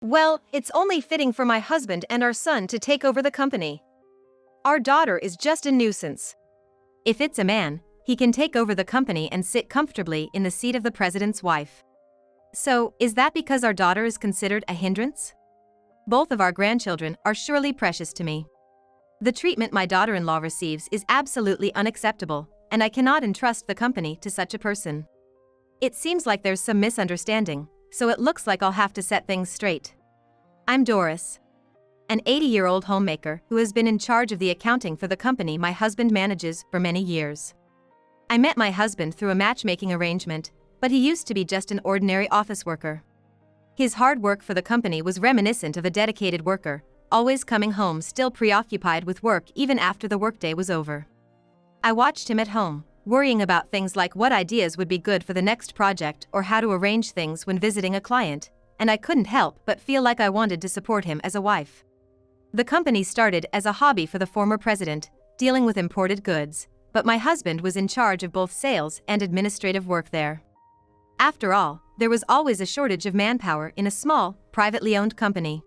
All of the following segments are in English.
Well, it's only fitting for my husband and our son to take over the company. Our daughter is just a nuisance. If it's a man, he can take over the company and sit comfortably in the seat of the president's wife. So, is that because our daughter is considered a hindrance? Both of our grandchildren are surely precious to me. The treatment my daughter-in-law receives is absolutely unacceptable, and I cannot entrust the company to such a person. It seems like there's some misunderstanding, so it looks like I'll have to set things straight. I'm Doris, an 80-year-old homemaker who has been in charge of the accounting for the company my husband manages for many years. I met my husband through a matchmaking arrangement, but he used to be just an ordinary office worker. His hard work for the company was reminiscent of a dedicated worker, always coming home still preoccupied with work even after the workday was over. I watched him at home, worrying about things like what ideas would be good for the next project or how to arrange things when visiting a client, and I couldn't help but feel like I wanted to support him as a wife. The company started as a hobby for the former president, dealing with imported goods, but my husband was in charge of both sales and administrative work there. After all, there was always a shortage of manpower in a small, privately owned company.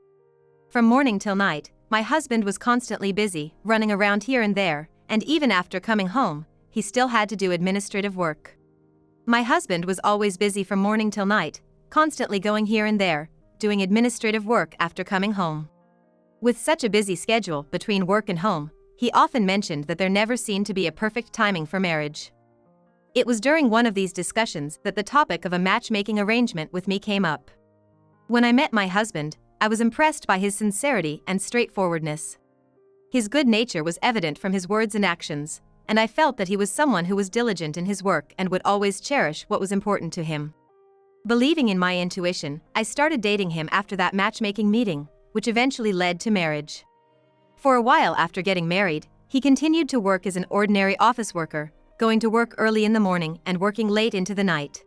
From morning till night, my husband was constantly busy, running around here and there, and even after coming home, he still had to do administrative work. My husband was always busy from morning till night, constantly going here and there, doing administrative work after coming home. With such a busy schedule between work and home, he often mentioned that there never seemed to be a perfect timing for marriage. It was during one of these discussions that the topic of a matchmaking arrangement with me came up. When I met my husband, I was impressed by his sincerity and straightforwardness. His good nature was evident from his words and actions, and I felt that he was someone who was diligent in his work and would always cherish what was important to him. Believing in my intuition, I started dating him after that matchmaking meeting, which eventually led to marriage. For a while after getting married, he continued to work as an ordinary office worker, going to work early in the morning and working late into the night.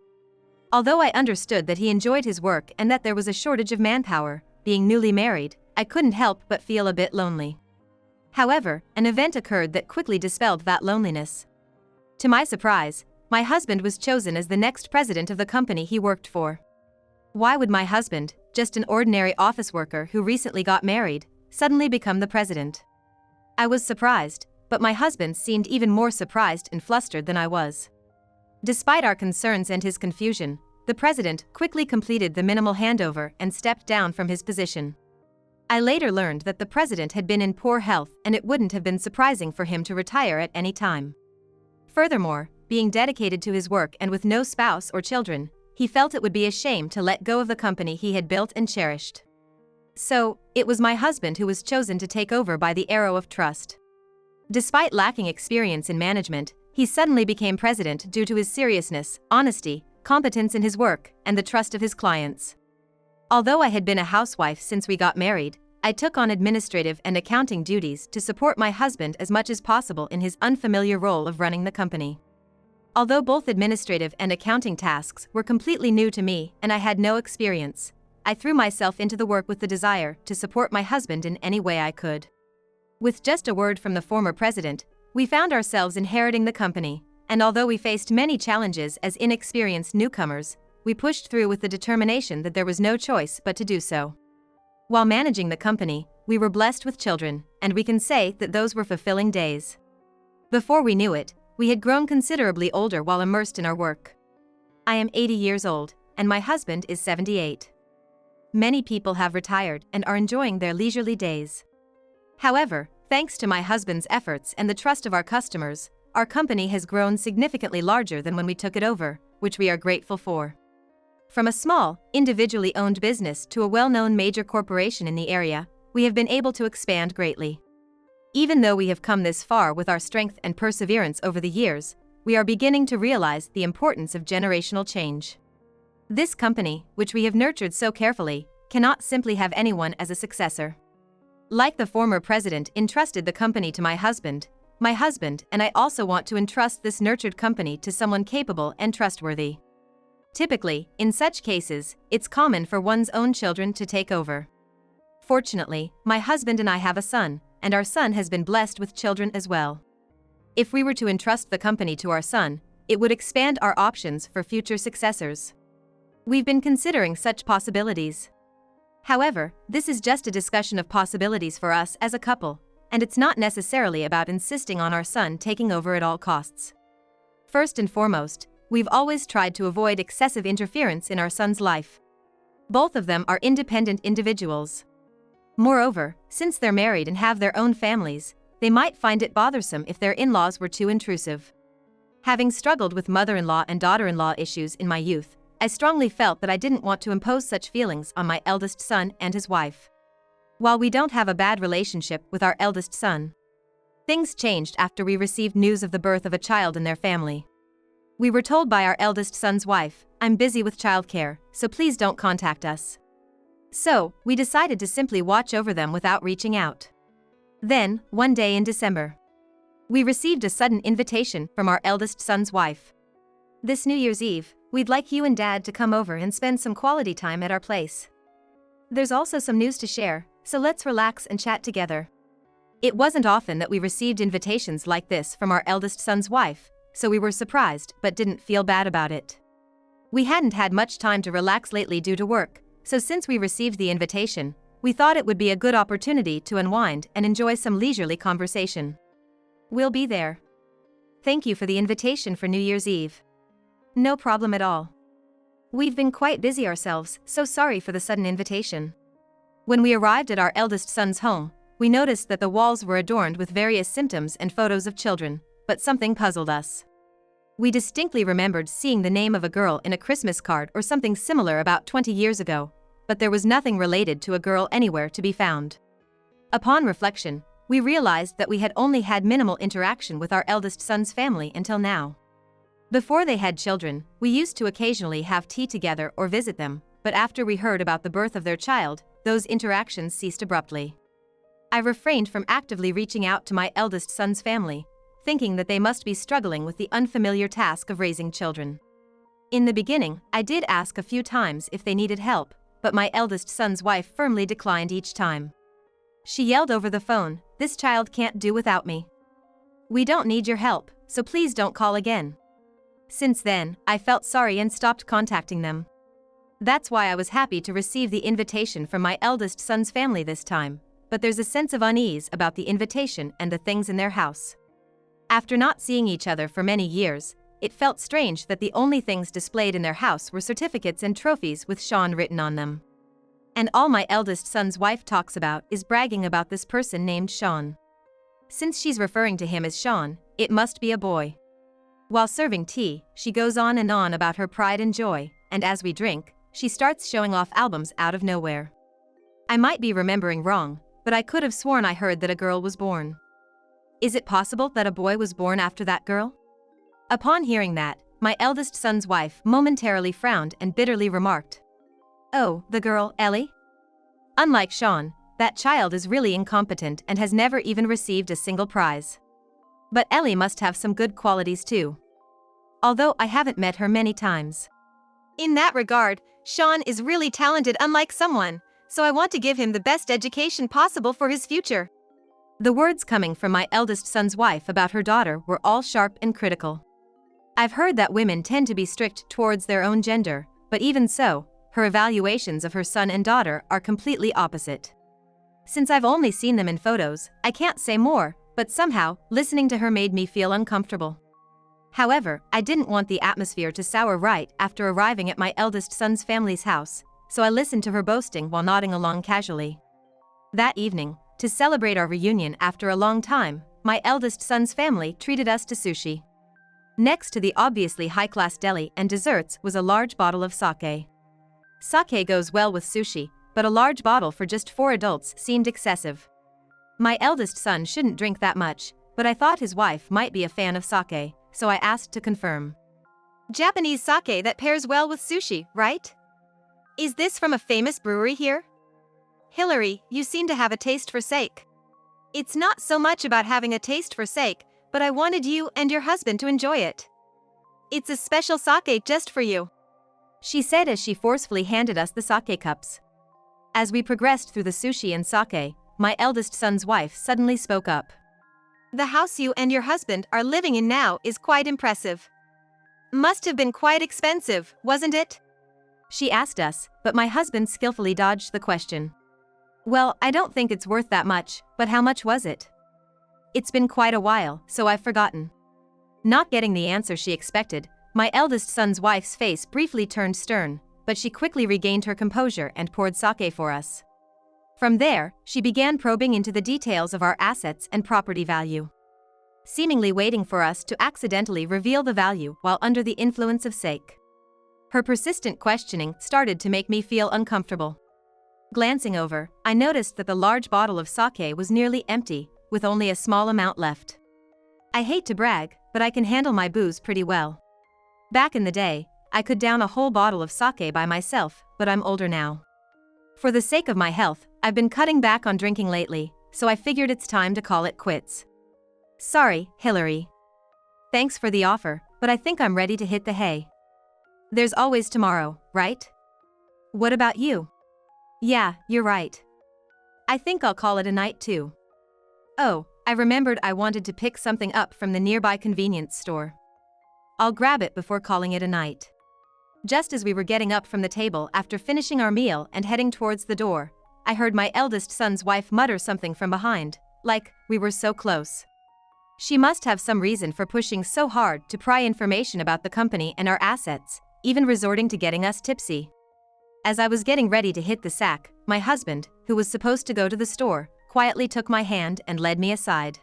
Although I understood that he enjoyed his work and that there was a shortage of manpower, being newly married, I couldn't help but feel a bit lonely. However, an event occurred that quickly dispelled that loneliness. To my surprise, my husband was chosen as the next president of the company he worked for. Why would my husband, just an ordinary office worker who recently got married, suddenly become the president? I was surprised, but my husband seemed even more surprised and flustered than I was. Despite our concerns and his confusion, the president quickly completed the minimal handover and stepped down from his position. I later learned that the president had been in poor health and it wouldn't have been surprising for him to retire at any time. Furthermore, being dedicated to his work and with no spouse or children, he felt it would be a shame to let go of the company he had built and cherished. So, it was my husband who was chosen to take over by the arrow of trust. Despite lacking experience in management, he suddenly became president due to his seriousness, honesty, competence in his work, and the trust of his clients. Although I had been a housewife since we got married, I took on administrative and accounting duties to support my husband as much as possible in his unfamiliar role of running the company. Although both administrative and accounting tasks were completely new to me and I had no experience, I threw myself into the work with the desire to support my husband in any way I could. With just a word from the former president, we found ourselves inheriting the company, and although we faced many challenges as inexperienced newcomers, we pushed through with the determination that there was no choice but to do so. While managing the company, we were blessed with children, and we can say that those were fulfilling days. Before we knew it, we had grown considerably older while immersed in our work. I am 80 years old, and my husband is 78. Many people have retired and are enjoying their leisurely days. However, thanks to my husband's efforts and the trust of our customers, our company has grown significantly larger than when we took it over, which we are grateful for. From a small, individually owned business to a well-known major corporation in the area, we have been able to expand greatly. Even though we have come this far with our strength and perseverance over the years, we are beginning to realize the importance of generational change. This company, which we have nurtured so carefully, cannot simply have anyone as a successor. Like the former president entrusted the company to my husband and I also want to entrust this nurtured company to someone capable and trustworthy. Typically, in such cases, it's common for one's own children to take over. Fortunately, my husband and I have a son, and our son has been blessed with children as well. If we were to entrust the company to our son, it would expand our options for future successors. We've been considering such possibilities. However, this is just a discussion of possibilities for us as a couple, and it's not necessarily about insisting on our son taking over at all costs. First and foremost, we've always tried to avoid excessive interference in our son's life. Both of them are independent individuals. Moreover, since they're married and have their own families, they might find it bothersome if their in-laws were too intrusive. Having struggled with mother-in-law and daughter-in-law issues in my youth, I strongly felt that I didn't want to impose such feelings on my eldest son and his wife. While we don't have a bad relationship with our eldest son, things changed after we received news of the birth of a child in their family. We were told by our eldest son's wife, "I'm busy with childcare, so please don't contact us." So, we decided to simply watch over them without reaching out. Then, one day in December, we received a sudden invitation from our eldest son's wife. "This New Year's Eve, we'd like you and Dad to come over and spend some quality time at our place. There's also some news to share, so let's relax and chat together." It wasn't often that we received invitations like this from our eldest son's wife, so we were surprised but didn't feel bad about it. We hadn't had much time to relax lately due to work, so since we received the invitation, we thought it would be a good opportunity to unwind and enjoy some leisurely conversation. "We'll be there. Thank you for the invitation for New Year's Eve." "No problem at all. We've been quite busy ourselves, so sorry for the sudden invitation." When we arrived at our eldest son's home, we noticed that the walls were adorned with various symptoms and photos of children, but something puzzled us. We distinctly remembered seeing the name of a girl in a Christmas card or something similar about 20 years ago, but there was nothing related to a girl anywhere to be found. Upon reflection, we realized that we had only had minimal interaction with our eldest son's family until now. Before they had children, we used to occasionally have tea together or visit them, but after we heard about the birth of their child, those interactions ceased abruptly. I refrained from actively reaching out to my eldest son's family, thinking that they must be struggling with the unfamiliar task of raising children. In the beginning, I did ask a few times if they needed help, but my eldest son's wife firmly declined each time. She yelled over the phone, "This child can't do without me. We don't need your help, so please don't call again." Since then, I felt sorry and stopped contacting them. That's why I was happy to receive the invitation from my eldest son's family this time, but there's a sense of unease about the invitation and the things in their house. After not seeing each other for many years, it felt strange that the only things displayed in their house were certificates and trophies with Sean written on them. And all my eldest son's wife talks about is bragging about this person named Sean. Since she's referring to him as Sean, it must be a boy. While serving tea, she goes on and on about her pride and joy, and as we drink, she starts showing off albums out of nowhere. I might be remembering wrong, but I could have sworn I heard that a girl was born. Is it possible that a boy was born after that girl? Upon hearing that, my eldest son's wife momentarily frowned and bitterly remarked, "Oh, the girl, Ellie? Unlike Sean, that child is really incompetent and has never even received a single prize. But Ellie must have some good qualities too. Although I haven't met her many times. In that regard, Sean is really talented unlike someone, so I want to give him the best education possible for his future." The words coming from my eldest son's wife about her daughter were all sharp and critical. I've heard that women tend to be strict towards their own gender, but even so, her evaluations of her son and daughter are completely opposite. Since I've only seen them in photos, I can't say more, but somehow, listening to her made me feel uncomfortable. However, I didn't want the atmosphere to sour right after arriving at my eldest son's family's house, so I listened to her boasting while nodding along casually. That evening, to celebrate our reunion after a long time, my eldest son's family treated us to sushi. Next to the obviously high-class deli and desserts was a large bottle of sake. Sake goes well with sushi, but a large bottle for just 4 adults seemed excessive. My eldest son shouldn't drink that much, but I thought his wife might be a fan of sake, so I asked to confirm. "Japanese sake that pairs well with sushi, right? Is this from a famous brewery here?" "Hillary, you seem to have a taste for sake." "It's not so much about having a taste for sake, but I wanted you and your husband to enjoy it. It's a special sake just for you," she said as she forcefully handed us the sake cups. As we progressed through the sushi and sake, my eldest son's wife suddenly spoke up. "The house you and your husband are living in now is quite impressive. Must have been quite expensive, wasn't it?" she asked us, but my husband skillfully dodged the question. Well, I don't think it's worth that much, but how much was it? It's been quite a while, so I've forgotten. Not getting the answer she expected, my eldest son's wife's face briefly turned stern, but she quickly regained her composure and poured sake for us. From there, she began probing into the details of our assets and property value, seemingly waiting for us to accidentally reveal the value while under the influence of sake. Her persistent questioning started to make me feel uncomfortable. Glancing over, I noticed that the large bottle of sake was nearly empty, with only a small amount left. I hate to brag, but I can handle my booze pretty well. Back in the day, I could down a whole bottle of sake by myself, but I'm older now. For the sake of my health, I've been cutting back on drinking lately, so I figured it's time to call it quits. Sorry, Hillary. Thanks for the offer, but I think I'm ready to hit the hay. There's always tomorrow, right? What about you? Yeah, you're right. I think I'll call it a night too. Oh, I remembered I wanted to pick something up from the nearby convenience store. I'll grab it before calling it a night. Just as we were getting up from the table after finishing our meal and heading towards the door, I heard my eldest son's wife mutter something from behind, like, we were so close. She must have some reason for pushing so hard to pry information about the company and our assets, even resorting to getting us tipsy. As I was getting ready to hit the sack, my husband, who was supposed to go to the store, quietly took my hand and led me aside.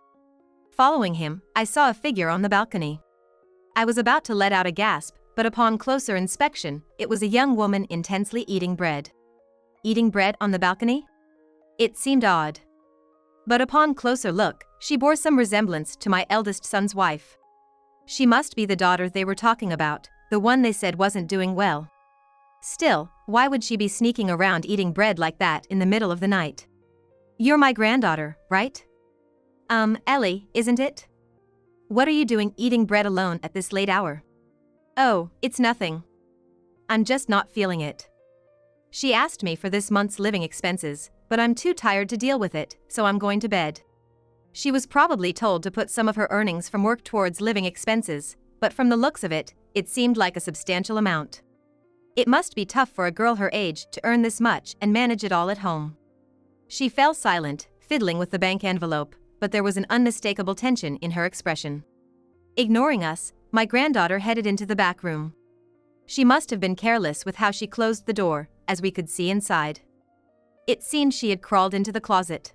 Following him, I saw a figure on the balcony. I was about to let out a gasp, but upon closer inspection, it was a young woman intensely eating bread. Eating bread on the balcony? It seemed odd. But upon closer look, she bore some resemblance to my eldest son's wife. She must be the daughter they were talking about, the one they said wasn't doing well. Still, why would she be sneaking around eating bread like that in the middle of the night? You're my granddaughter, right? Ellie, isn't it? What are you doing eating bread alone at this late hour? Oh, it's nothing. I'm just not feeling it. She asked me for this month's living expenses, but I'm too tired to deal with it, so I'm going to bed. She was probably told to put some of her earnings from work towards living expenses, but from the looks of it, it seemed like a substantial amount. It must be tough for a girl her age to earn this much and manage it all at home. She fell silent, fiddling with the bank envelope, but there was an unmistakable tension in her expression. Ignoring us, my granddaughter headed into the back room. She must have been careless with how she closed the door, as we could see inside. It seemed she had crawled into the closet.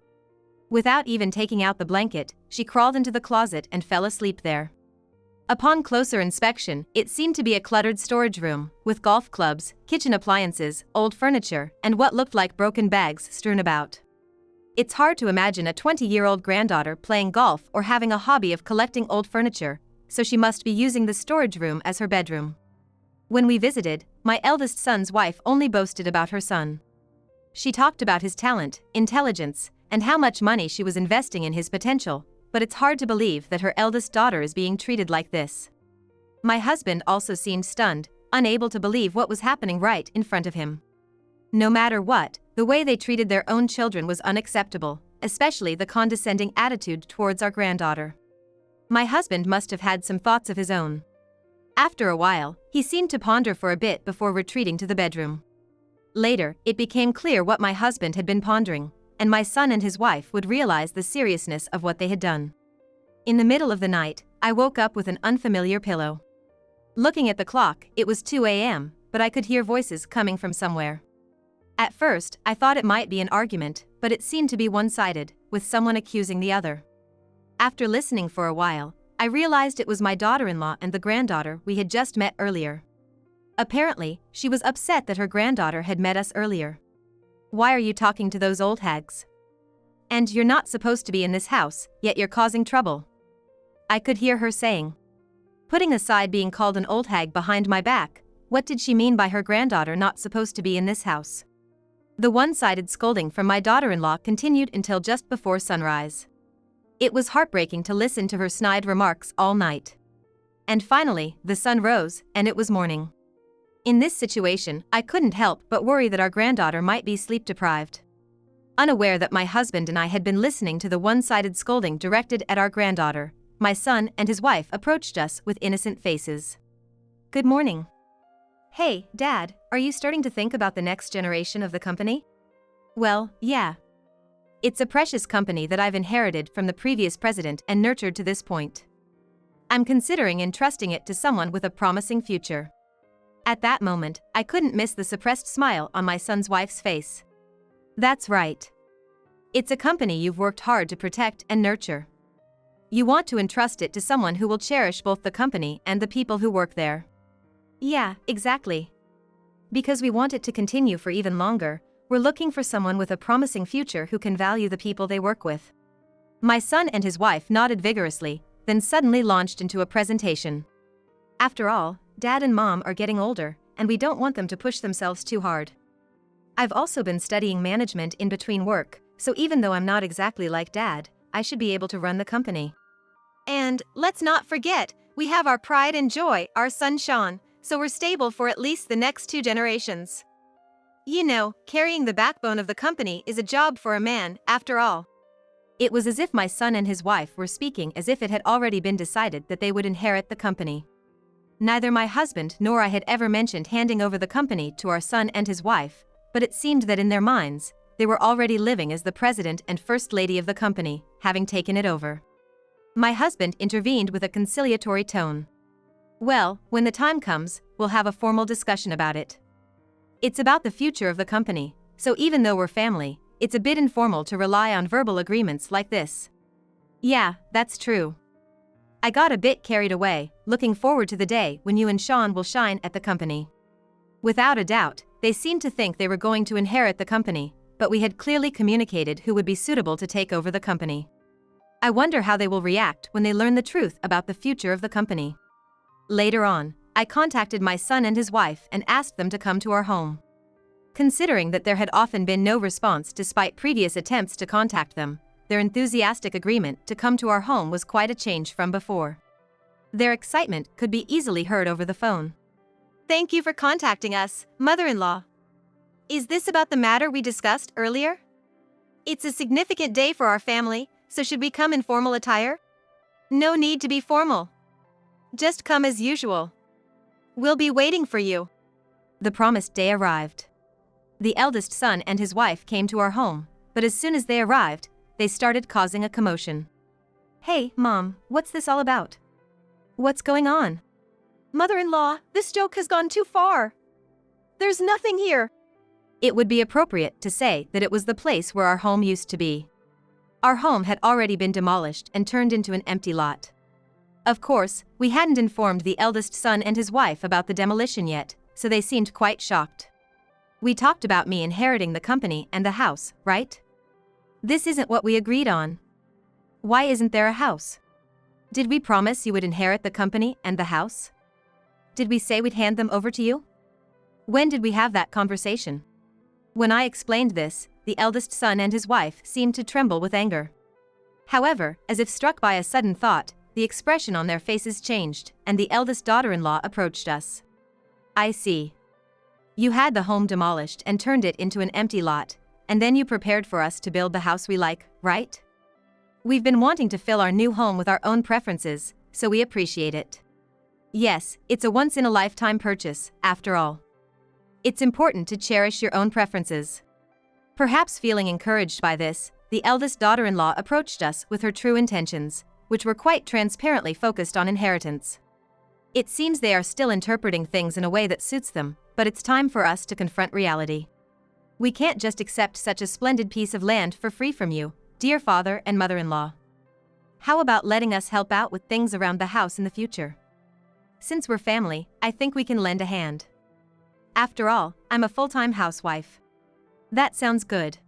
Without even taking out the blanket, she crawled into the closet and fell asleep there. Upon closer inspection, it seemed to be a cluttered storage room, with golf clubs, kitchen appliances, old furniture, and what looked like broken bags strewn about. It's hard to imagine a 20-year-old granddaughter playing golf or having a hobby of collecting old furniture, so she must be using the storage room as her bedroom. When we visited, my eldest son's wife only boasted about her son. She talked about his talent, intelligence, and how much money she was investing in his potential, but it's hard to believe that her eldest daughter is being treated like this. My husband also seemed stunned, unable to believe what was happening right in front of him. No matter what, the way they treated their own children was unacceptable, especially the condescending attitude towards our granddaughter. My husband must have had some thoughts of his own. After a while, he seemed to ponder for a bit before retreating to the bedroom. Later, it became clear what my husband had been pondering, and my son and his wife would realize the seriousness of what they had done. In the middle of the night, I woke up with an unfamiliar pillow. Looking at the clock, it was 2 a.m., but I could hear voices coming from somewhere. At first, I thought it might be an argument, but it seemed to be one-sided, with someone accusing the other. After listening for a while, I realized it was my daughter-in-law and the granddaughter we had just met earlier. Apparently, she was upset that her granddaughter had met us earlier. Why are you talking to those old hags? And you're not supposed to be in this house, yet you're causing trouble. I could hear her saying. Putting aside being called an old hag behind my back, what did she mean by her granddaughter not supposed to be in this house? The one-sided scolding from my daughter-in-law continued until just before sunrise. It was heartbreaking to listen to her snide remarks all night. And finally, the sun rose, and it was morning. In this situation, I couldn't help but worry that our granddaughter might be sleep-deprived. Unaware that my husband and I had been listening to the one-sided scolding directed at our granddaughter, my son and his wife approached us with innocent faces. "Good morning. Hey, Dad, are you starting to think about the next generation of the company? Well, yeah. It's a precious company that I've inherited from the previous president and nurtured to this point. I'm considering entrusting it to someone with a promising future. At that moment, I couldn't miss the suppressed smile on my son's wife's face. That's right. It's a company you've worked hard to protect and nurture. You want to entrust it to someone who will cherish both the company and the people who work there. Yeah, exactly. Because we want it to continue for even longer, we're looking for someone with a promising future who can value the people they work with. My son and his wife nodded vigorously, then suddenly launched into a presentation. After all, Dad and Mom are getting older, and we don't want them to push themselves too hard. I've also been studying management in between work, so even though I'm not exactly like Dad, I should be able to run the company. And let's not forget, we have our pride and joy, our son Sean, so we're stable for at least the next 2 generations. You know, carrying the backbone of the company is a job for a man, after all. It was as if my son and his wife were speaking as if it had already been decided that they would inherit the company. Neither my husband nor I had ever mentioned handing over the company to our son and his wife, but it seemed that in their minds, they were already living as the president and first lady of the company, having taken it over. My husband intervened with a conciliatory tone. Well, when the time comes, we'll have a formal discussion about it. It's about the future of the company, so even though we're family, it's a bit informal to rely on verbal agreements like this. Yeah, that's true. I got a bit carried away, looking forward to the day when you and Sean will shine at the company. Without a doubt, they seemed to think they were going to inherit the company, but we had clearly communicated who would be suitable to take over the company. I wonder how they will react when they learn the truth about the future of the company. Later on, I contacted my son and his wife and asked them to come to our home. Considering that there had often been no response despite previous attempts to contact them, their enthusiastic agreement to come to our home was quite a change from before. Their excitement could be easily heard over the phone. Thank you for contacting us, mother-in-law. Is this about the matter we discussed earlier? It's a significant day for our family, so should we come in formal attire? No need to be formal. Just come as usual. We'll be waiting for you. The promised day arrived. The eldest son and his wife came to our home, but as soon as they arrived, they started causing a commotion. Hey, Mom, what's this all about? What's going on? Mother-in-law, this joke has gone too far. There's nothing here. It would be appropriate to say that it was the place where our home used to be. Our home had already been demolished and turned into an empty lot. Of course, we hadn't informed the eldest son and his wife about the demolition yet, so they seemed quite shocked. We talked about me inheriting the company and the house, right? This isn't what we agreed on. Why isn't there a house? Did we promise you would inherit the company and the house? Did we say we'd hand them over to you? When did we have that conversation? When I explained this, the eldest son and his wife seemed to tremble with anger. However, as if struck by a sudden thought, the expression on their faces changed, and the eldest daughter-in-law approached us. I see. You had the home demolished and turned it into an empty lot, and then you prepared for us to build the house we like, right? We've been wanting to fill our new home with our own preferences, so we appreciate it. Yes, it's a once-in-a-lifetime purchase, after all. It's important to cherish your own preferences. Perhaps feeling encouraged by this, the eldest daughter-in-law approached us with her true intentions, which were quite transparently focused on inheritance. It seems they are still interpreting things in a way that suits them, but it's time for us to confront reality. We can't just accept such a splendid piece of land for free from you, dear father and mother-in-law. How about letting us help out with things around the house in the future? Since we're family, I think we can lend a hand. After all, I'm a full-time housewife. That sounds good.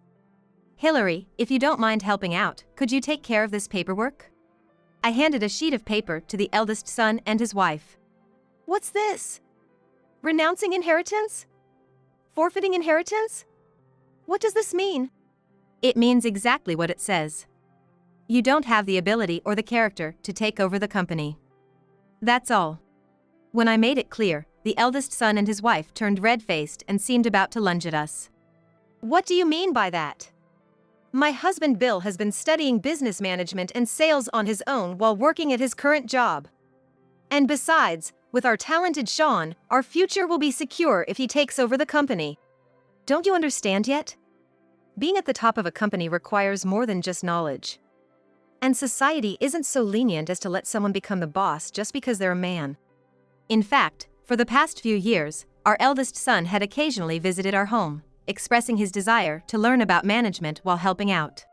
Hillary, if you don't mind helping out, could you take care of this paperwork? I handed a sheet of paper to the eldest son and his wife. What's this? Renouncing inheritance? Forfeiting inheritance? What does this mean? It means exactly what it says. You don't have the ability or the character to take over the company. That's all. When I made it clear, the eldest son and his wife turned red-faced and seemed about to lunge at us. What do you mean by that? My husband Bill has been studying business management and sales on his own while working at his current job. And besides, With our talented Sean, our future will be secure if he takes over the company. Don't you understand yet? Being at the top of a company requires more than just knowledge. And society isn't so lenient as to let someone become the boss just because they're a man. In fact, for the past few years, our eldest son had occasionally visited our home, expressing his desire to learn about management while helping out.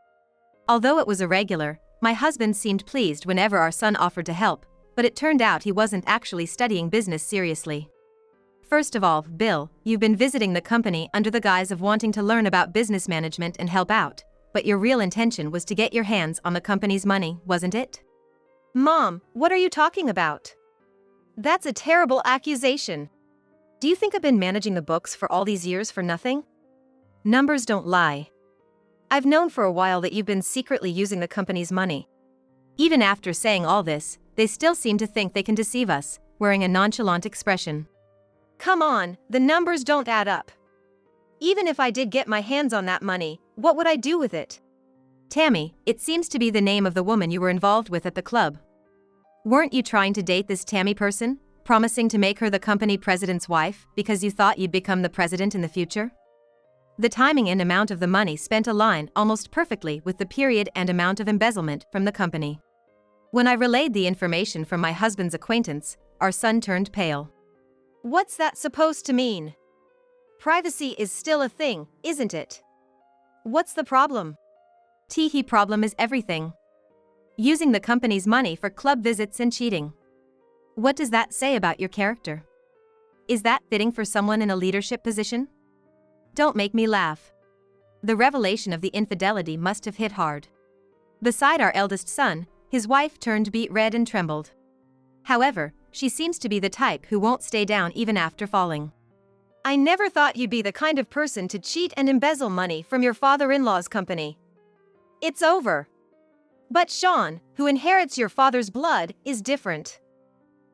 Although it was irregular, my husband seemed pleased whenever our son offered to help, but it turned out he wasn't actually studying business seriously. First of all, Bill, you've been visiting the company under the guise of wanting to learn about business management and help out, but your real intention was to get your hands on the company's money, wasn't it? Mom, what are you talking about? That's a terrible accusation. Do you think I've been managing the books for all these years for nothing? Numbers don't lie. I've known for a while that you've been secretly using the company's money. Even after saying all this, they still seem to think they can deceive us, wearing a nonchalant expression. Come on, the numbers don't add up. Even if I did get my hands on that money, what would I do with it? Tammy, it seems to be the name of the woman you were involved with at the club. Weren't you trying to date this Tammy person, promising to make her the company president's wife because you thought you'd become the president in the future? The timing and amount of the money spent align almost perfectly with the period and amount of embezzlement from the company. When I relayed the information from my husband's acquaintance, our son turned pale. What's that supposed to mean? Privacy is still a thing, isn't it? What's the problem? Teehee, problem is everything. Using the company's money for club visits and cheating. What does that say about your character? Is that fitting for someone in a leadership position? Don't make me laugh. The revelation of the infidelity must have hit hard. Beside our eldest son, his wife turned beet red and trembled. However, she seems to be the type who won't stay down even after falling. I never thought you'd be the kind of person to cheat and embezzle money from your father-in-law's company. It's over. But Sean, who inherits your father's blood, is different.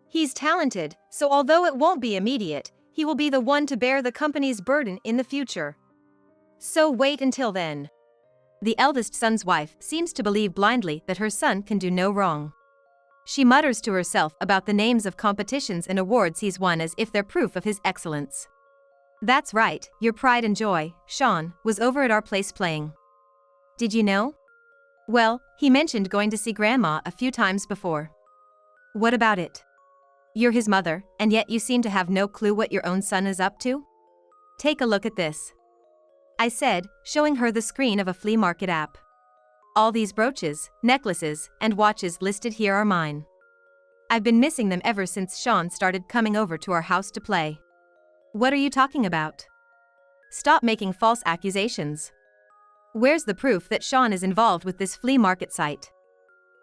He's talented, so although it won't be immediate, he will be the one to bear the company's burden in the future. So wait until then. The eldest son's wife seems to believe blindly that her son can do no wrong. She mutters to herself about the names of competitions and awards he's won as if they're proof of his excellence. That's right, your pride and joy, Sean, was over at our place playing. Did you know? Well, he mentioned going to see Grandma a few times before. What about it? You're his mother, and yet you seem to have no clue what your own son is up to? Take a look at this. I said, showing her the screen of a flea market app. All these brooches, necklaces, and watches listed here are mine. I've been missing them ever since Sean started coming over to our house to play. What are you talking about? Stop making false accusations. Where's the proof that Sean is involved with this flea market site?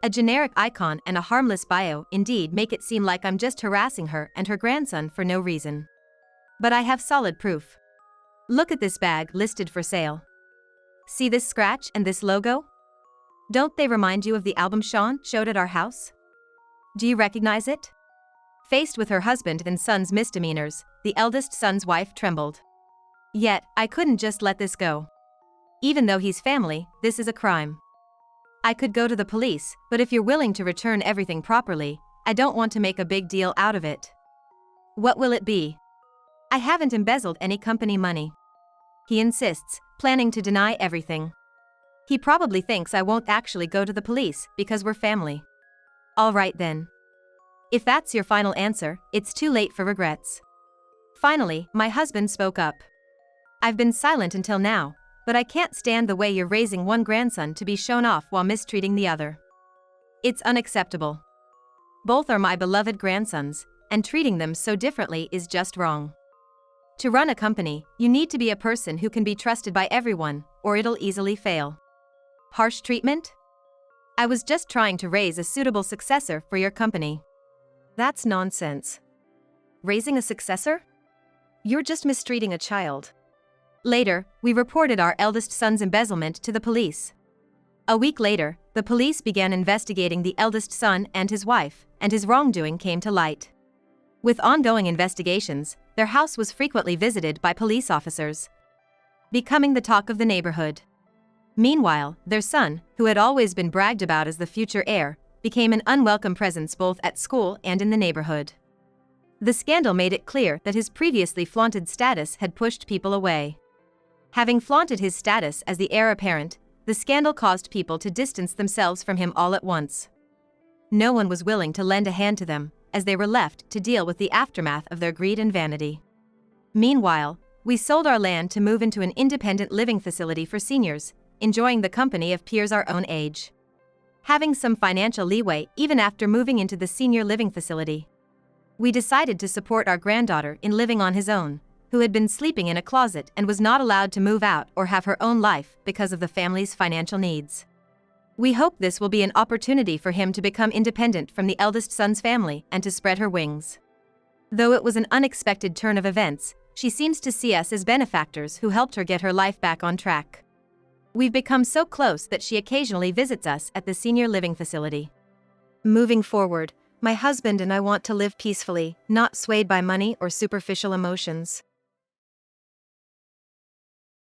A generic icon and a harmless bio indeed make it seem like I'm just harassing her and her grandson for no reason. But I have solid proof. Look at this bag listed for sale. See this scratch and this logo? Don't they remind you of the album Sean showed at our house? Do you recognize it? Faced with her husband and son's misdemeanors, the eldest son's wife trembled. Yet, I couldn't just let this go. Even though he's family, this is a crime. I could go to the police, but if you're willing to return everything properly, I don't want to make a big deal out of it. What will it be? I haven't embezzled any company money. He insists, planning to deny everything. He probably thinks I won't actually go to the police because we're family. All right then. If that's your final answer, it's too late for regrets. Finally, my husband spoke up. I've been silent until now, but I can't stand the way you're raising one grandson to be shown off while mistreating the other. It's unacceptable. Both are my beloved grandsons, and treating them so differently is just wrong. To run a company, you need to be a person who can be trusted by everyone, or it'll easily fail. Harsh treatment? I was just trying to raise a suitable successor for your company. That's nonsense. Raising a successor? You're just mistreating a child. Later, we reported our eldest son's embezzlement to the police. A week later, the police began investigating the eldest son and his wife, and his wrongdoing came to light. With ongoing investigations, their house was frequently visited by police officers, becoming the talk of the neighborhood. Meanwhile, their son, who had always been bragged about as the future heir, became an unwelcome presence both at school and in the neighborhood. The scandal made it clear that his previously flaunted status had pushed people away. Having flaunted his status as the heir apparent, the scandal caused people to distance themselves from him all at once. No one was willing to lend a hand to them, as they were left to deal with the aftermath of their greed and vanity. Meanwhile, we sold our land to move into an independent living facility for seniors, enjoying the company of peers our own age. Having some financial leeway even after moving into the senior living facility, we decided to support our granddaughter in living on his own, who had been sleeping in a closet and was not allowed to move out or have her own life because of the family's financial needs. We hope this will be an opportunity for him to become independent from the eldest son's family and to spread her wings. Though it was an unexpected turn of events, she seems to see us as benefactors who helped her get her life back on track. We've become so close that she occasionally visits us at the senior living facility. Moving forward, my husband and I want to live peacefully, not swayed by money or superficial emotions.